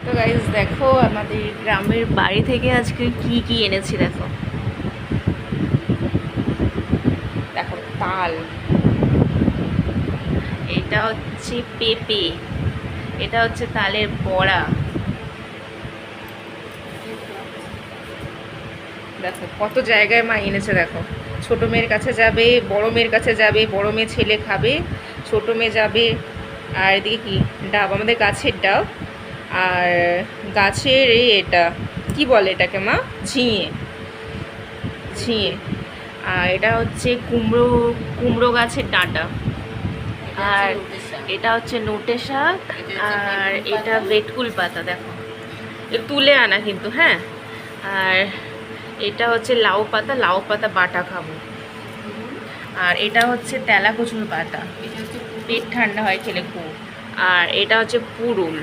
তো গাইজ দেখো আমাদের গ্রামের বাড়ি থেকে আজকে কি কি এনেছি। দেখো দেখো তাল, এটা হচ্ছে পেঁপে, এটা হচ্ছে তালের বড়া। দেখো কত জায়গায় মা এনেছে। দেখো ছোট মেয়ের কাছে যাবে, বড় মেয়ের কাছে যাবে, বড় মেয়ে ছেলে খাবে, ছোট মেয়ে যাবে। আর এদিকে কি ডাব, আমাদের গাছের ডাব। আর গাছের এটা কি বলে এটাকে মা, ঝিঙে, ঝিঙে। আর এটা হচ্ছে কুমড়ো, কুমড়ো গাছের ডাঁটা। আর এটা হচ্ছে নোটে শাক। আর এটা বেটকুল পাতা। দেখো এটা তুলে আনা কিন্তু, হ্যাঁ। আর এটা হচ্ছে লাউ পাতা, লাউ পাতা বাটা খাবো। আর এটা হচ্ছে তেলা কচুর পাতা, পেট ঠান্ডা হয় খেলে খুব। আর এটা হচ্ছে পুরুল।